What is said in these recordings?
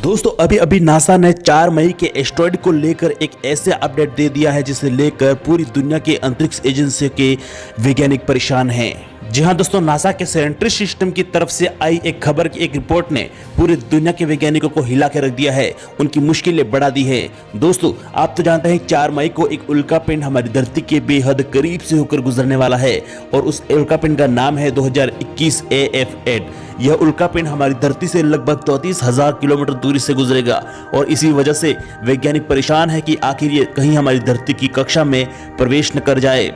दोस्तों अभी अभी नासा ने 4 मई के एस्टेरॉयड को लेकर एक ऐसे अपडेट दे दिया है जिसे लेकर पूरी दुनिया के अंतरिक्ष एजेंसी के वैज्ञानिक परेशान हैं। जी हां दोस्तों, नासा के सेंट्री सिस्टम की तरफ से आई एक खबर की एक रिपोर्ट ने पूरी दुनिया के वैज्ञानिकों को हिला के रख दिया है, उनकी मुश्किलें बढ़ा दी है। दोस्तों आप तो जानते हैं 4 मई को एक उल्कापिंड हमारी धरती के बेहद करीब से होकर गुजरने वाला है और उस उल्कापिंड का नाम है 2021 AF8। यह उल्कापिंड हमारी धरती से लगभग 34,000 किलोमीटर दूरी से गुजरेगा और इसी वजह से वैज्ञानिक परेशान है कि आखिर ये कहीं हमारी धरती की कक्षा में प्रवेश न कर जाए।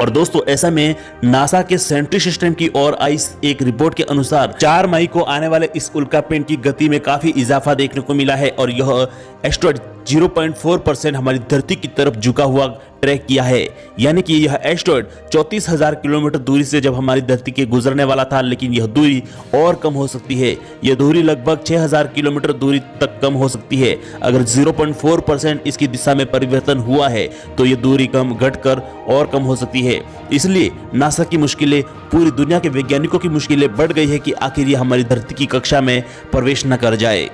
और दोस्तों ऐसा में नासा के सेंट्री सिस्टम की ओर आई एक रिपोर्ट के अनुसार 4 मई को आने वाले इस उल्कापिंड की गति में काफी इजाफा देखने को मिला है और यह एस्टेरॉयड 0.4% हमारी धरती की तरफ झुका हुआ ट्रैक किया है। यानी कि यह एस्टेरॉयड 34,000 किलोमीटर दूरी से जब हमारी धरती के गुजरने वाला था, लेकिन यह दूरी और कम हो सकती है। यह दूरी लगभग 6,000 किलोमीटर दूरी तक कम हो सकती है। अगर 0.4% इसकी दिशा में परिवर्तन हुआ है तो यह दूरी कम घटकर और कम हो सकती है। इसलिए नासा की मुश्किलें, पूरी दुनिया के वैज्ञानिकों की मुश्किलें बढ़ गई है कि आखिर यह हमारी धरती की कक्षा में प्रवेश न कर जाए।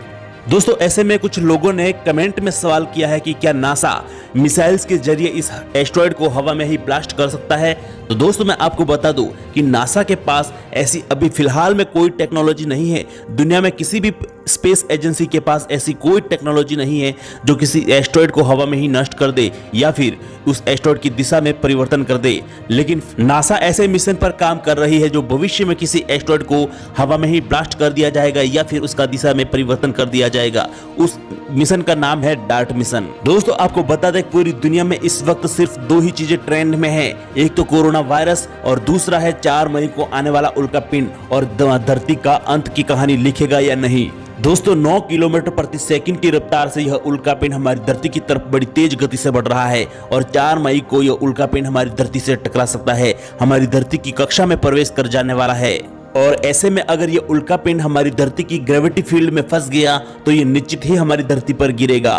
दोस्तों ऐसे में कुछ लोगों ने कमेंट में सवाल किया है कि क्या नासा मिसाइल्स के जरिए इस एस्टेरॉयड को हवा में ही ब्लास्ट कर सकता है। तो दोस्तों मैं आपको बता दूं कि नासा के पास ऐसी अभी फिलहाल में कोई टेक्नोलॉजी नहीं है। दुनिया में किसी भी स्पेस एजेंसी के पास ऐसी कोई टेक्नोलॉजी नहीं है जो किसी एस्टेरॉयड को हवा में ही नष्ट कर दे या फिर उस एस्टेरॉयड की दिशा में परिवर्तन कर दे। लेकिन नासा ऐसे मिशन पर काम कर रही है जो भविष्य में किसी एस्टेरॉयड को हवा में ही ब्लास्ट कर दिया जाएगा या फिर उसका दिशा में परिवर्तन कर दिया जाएगा। उस मिशन का नाम है डार्ट मिशन। दोस्तों आपको बता दें पूरी दुनिया में इस वक्त सिर्फ 2 ही चीजें ट्रेंड में है, एक तो कोरोना वायरस और दूसरा है 4 मई को आने वाला उल्कापिंड और धरती का अंत की कहानी लिखेगा या नहीं। दोस्तों 9 किलोमीटर प्रति सेकंड की रफ्तार से यह उल्कापिंड हमारी धरती की तरफ बड़ी तेज गति से बढ़ रहा है और 4 मई को यह उल्कापिंड हमारी धरती से टकरा सकता है, हमारी धरती की कक्षा में प्रवेश कर जाने वाला है। और ऐसे में अगर ये उल्कापिंड हमारी धरती की ग्रेविटी फील्ड में फंस गया तो ये निश्चित ही हमारी धरती पर गिरेगा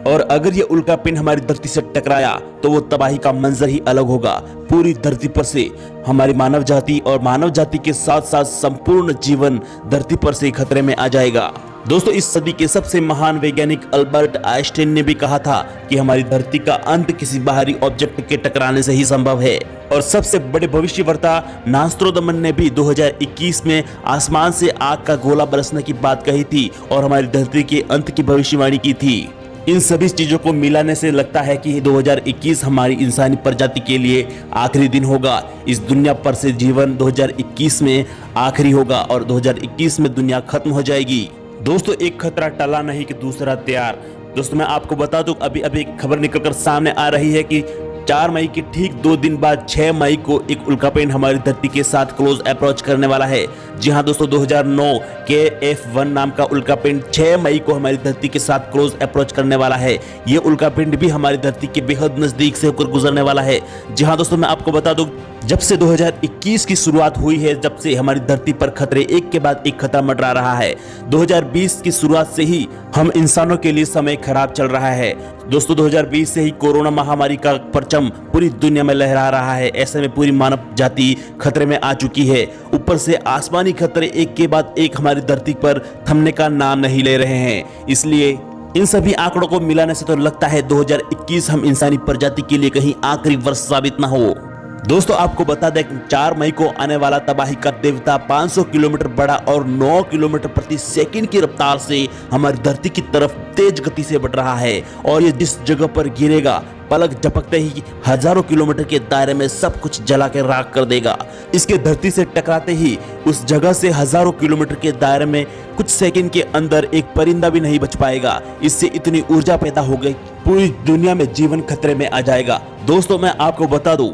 और अगर ये उल्कापिंड हमारी धरती से टकराया तो वो तबाही का मंजर ही अलग होगा। पूरी धरती पर से हमारी मानव जाति और मानव जाति के साथ साथ संपूर्ण जीवन धरती पर से खतरे में आ जाएगा। दोस्तों इस सदी के सबसे महान वैज्ञानिक अल्बर्ट आइंस्टाइन ने भी कहा था कि हमारी धरती का अंत किसी बाहरी ऑब्जेक्ट के टकराने से ही संभव है। और सबसे बड़े भविष्यवक्ता नास्ट्रोदामस ने भी 2021 में आसमान से आग का गोला बरसने की बात कही थी और हमारी धरती के अंत की भविष्यवाणी की थी। इन सभी चीजों को मिलाने से लगता है कि 2021 हमारी इंसानी प्रजाति के लिए आखिरी दिन होगा। इस दुनिया पर से जीवन 2021 में आखिरी होगा और 2021 में दुनिया खत्म हो जाएगी। दोस्तों एक खतरा टला नहीं कि दूसरा तैयार। दोस्तों मैं आपको बता दूं अभी अभी खबर निकलकर सामने आ रही है कि 4 मई के ठीक 2 दिन बाद 6 मई को एक उल्कापिंड हमारी धरती के साथ क्लोज अप्रोच करने वाला है। जी हां दोस्तों 2009 के F1 नाम का उल्कापिंड 6 मई को हमारी धरती के साथ क्लोज अप्रोच करने वाला है। ये उल्कापिंड भी हमारी धरती के बेहद नजदीक से होकर गुजरने वाला है। जी हां दोस्तों मैं आपको बता दूं जब से 2021 की शुरुआत हुई है, जब से हमारी धरती पर खतरे एक के बाद एक खतरा मंडरा रहा है। 2020 की शुरुआत से ही हम इंसानों के लिए समय खराब चल रहा है। दोस्तों 2020 से ही कोरोना महामारी का परचम पूरी दुनिया में लहरा रहा है। ऐसे में पूरी मानव जाति खतरे में आ चुकी है। ऊपर से आसमानी खतरे एक के बाद एक हमारी धरती पर थमने का नाम नहीं ले रहे हैं। इसलिए इन सभी आंकड़ों को मिलाने से तो लगता है 2021 हम इंसानी प्रजाति के लिए कहीं आखिरी वर्ष साबित न हो। दोस्तों आपको बता दें 4 मई को आने वाला तबाही का देवता 500 किलोमीटर बड़ा और 9 किलोमीटर प्रति सेकंड की रफ्तार से हमारी धरती की तरफ तेज गति से बढ़ रहा है और ये जिस जगह पर गिरेगा पलक झपकते ही हजारों किलोमीटर के दायरे में सब कुछ जला के राख कर देगा। इसके धरती से टकराते ही उस जगह से हजारों किलोमीटर के दायरे में कुछ सेकंड के अंदर एक परिंदा भी नहीं बच पाएगा। इससे इतनी ऊर्जा पैदा हो गई पूरी दुनिया में जीवन खतरे में आ जाएगा। दोस्तों मैं आपको बता दूं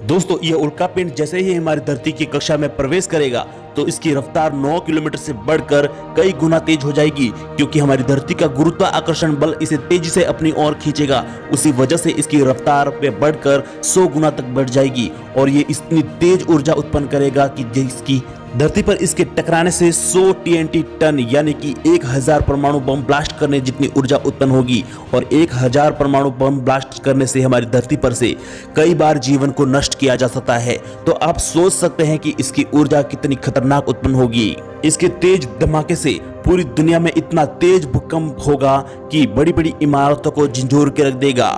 दोस्तों ये उल्कापिंड जैसे ही हमारी धरती की कक्षा में प्रवेश करेगा तो इसकी रफ्तार 9 किलोमीटर से बढ़कर कई गुना तेज हो जाएगी क्योंकि हमारी धरती का गुरुत्वाकर्षण बल इसे तेजी से अपनी ओर खींचेगा। उसी वजह से इसकी रफ्तार पे बढ़कर 100 गुना तक बढ़ जाएगी और ये इतनी तेज ऊर्जा उत्पन्न करेगा कि जिसकी धरती पर इसके टकराने से 100 TNT टन यानी कि 1000 परमाणु बम ब्लास्ट करने जितनी ऊर्जा उत्पन्न होगी और 1000 परमाणु बम ब्लास्ट करने से हमारी धरती पर से कई बार जीवन को नष्ट किया जा सकता है। तो आप सोच सकते हैं कि इसकी ऊर्जा कितनी खतरनाक उत्पन्न होगी। इसके तेज धमाके से पूरी दुनिया में इतना तेज भूकंप होगा कि बड़ी बड़ी इमारतों को झंझोर के रख देगा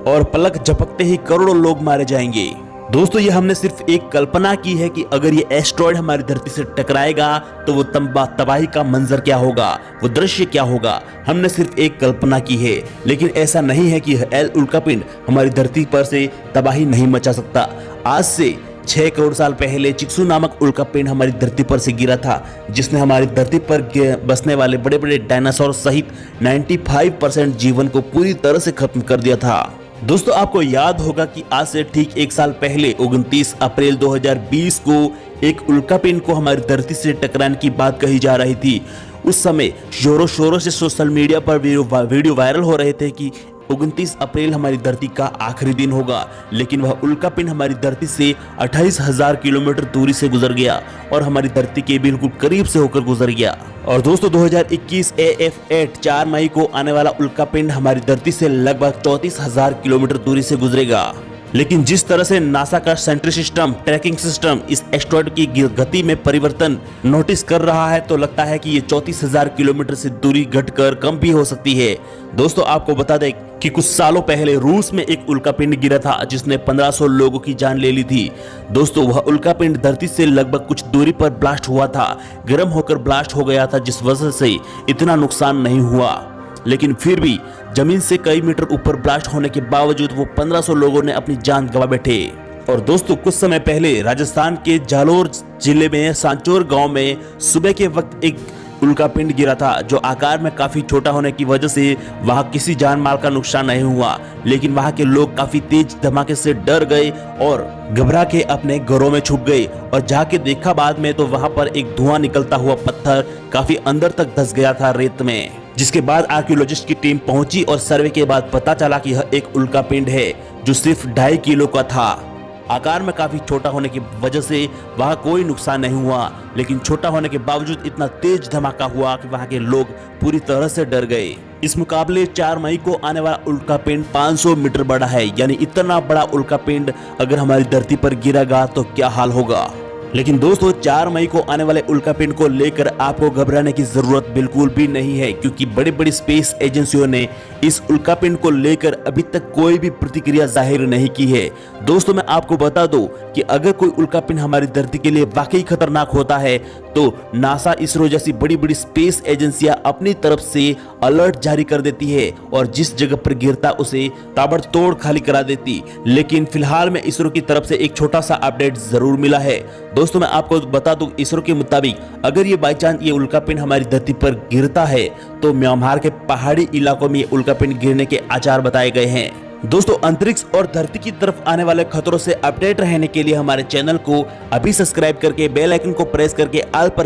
और पलक झपकते ही करोड़ों लोग मारे जाएंगे। दोस्तों, ये हमने सिर्फ एक कल्पना की है कि अगर ये एस्ट्रॉयड हमारी धरती से टकराएगा तो वो तबाही का मंजर क्या होगा, वो दृश्य क्या होगा। हमने सिर्फ एक कल्पना की है, लेकिन ऐसा नहीं है कि एल उल्कापिंड हमारी धरती पर से तबाही नहीं मचा सकता। आज से 6 करोड़ साल पहले चिक्सू नामक उल्कापिंड हमारी धरती पर से गिरा था, जिसने हमारी धरती पर बसने वाले बड़े बड़े डायनासोर सहित 95% जीवन को पूरी तरह से खत्म कर दिया था। दोस्तों, आपको याद होगा कि आज से ठीक 1 साल पहले 29 अप्रैल 2020 को एक उल्कापिंड को हमारी धरती से टकराने की बात कही जा रही थी। उस समय जोरों शोरों से सोशल मीडिया पर वीडियो वायरल हो रहे थे कि 29 अप्रैल हमारी धरती का आखिरी दिन होगा, लेकिन वह उल्कापिंड हमारी धरती से 28,000 किलोमीटर दूरी से गुजर गया और हमारी धरती के बिल्कुल करीब से होकर गुजर गया। और दोस्तों, 2021 AF8 4 मई को आने वाला उल्कापिंड हमारी धरती से लगभग 34,000 किलोमीटर दूरी से गुजरेगा। लेकिन जिस तरह से नासा का सेंट्री सिस्टम ट्रैकिंग सिस्टम इस एस्ट्रॉयड की गति में परिवर्तन नोटिस कर रहा है, तो लगता है कि ये 34,000 किलोमीटर से दूरी घटकर कम भी हो सकती है। दोस्तों, आपको बता दें कि कुछ सालों पहले रूस में एक उल्कापिंड गिरा था जिसने 1500 लोगों की जान ले ली थी। दोस्तों, वह उल्कापिंड धरती से लगभग कुछ दूरी पर ब्लास्ट हुआ था, गर्म होकर ब्लास्ट हो गया था, जिस वजह से इतना नुकसान नहीं हुआ। लेकिन फिर भी जमीन से कई मीटर ऊपर ब्लास्ट होने के बावजूद वो 1500 लोगों ने अपनी जान गंवा बैठे। और दोस्तों, कुछ समय पहले राजस्थान के जालोर जिले में सांचौर गांव में सुबह के वक्त एक उल्कापिंड गिरा था, जो आकार में काफी छोटा होने की वजह से वहां किसी जान माल का नुकसान नहीं हुआ। लेकिन वहां के लोग काफी तेज धमाके से डर गए और घबरा के अपने घरों में छुप गए और जाके देखा बाद में तो वहां पर एक धुआं निकलता हुआ पत्थर काफी अंदर तक धंस गया था रेत में। जिसके बाद आर्कियोलॉजिस्ट की टीम पहुंची और सर्वे के बाद पता चला कि यह एक उल्कापिंड है जो सिर्फ 2.5 किलो का था। आकार में काफी छोटा होने की वजह से वहां कोई नुकसान नहीं हुआ, लेकिन छोटा होने के बावजूद इतना तेज धमाका हुआ कि वहां के लोग पूरी तरह से डर गए। इस मुकाबले 4 मई को आने वाला उल्कापिंड 500 मीटर बड़ा है, यानी इतना बड़ा उल्कापिंड अगर हमारी धरती पर गिरेगा तो क्या हाल होगा। लेकिन दोस्तों, 4 मई को आने वाले उल्कापिंड को लेकर आपको घबराने की जरूरत बिल्कुल भी नहीं है, क्योंकि बड़ी बड़ी स्पेस एजेंसियों ने इस उल्कापिंड को लेकर अभी तक कोई भी प्रतिक्रिया जाहिर नहीं की है। दोस्तों, मैं आपको बता दूं कि अगर कोई उल्कापिंड हमारी धरती के लिए वाकई खतरनाक होता है तो नासा, इसरो जैसी बड़ी बड़ी स्पेस एजेंसियां अपनी तरफ से अलर्ट जारी कर देती है और जिस जगह पर गिरता उसे ताबड़तोड़ खाली करा देती। लेकिन फिलहाल में इसरो की तरफ से एक छोटा सा अपडेट जरूर मिला है। दोस्तों, मैं आपको बता दूं, इसरो के मुताबिक अगर ये बाई चांस ये उल्कापिंड हमारी धरती पर गिरता है तो म्यांमार के पहाड़ी इलाकों में ये उल्कापिंड गिरने के आसार बताए गए हैं। दोस्तों, अंतरिक्ष और धरती की तरफ आने वाले खतरों से अपडेट रहने के लिए हमारे चैनल को अभी सब्सक्राइब करके बेल आइकन को प्रेस करके ऑल पर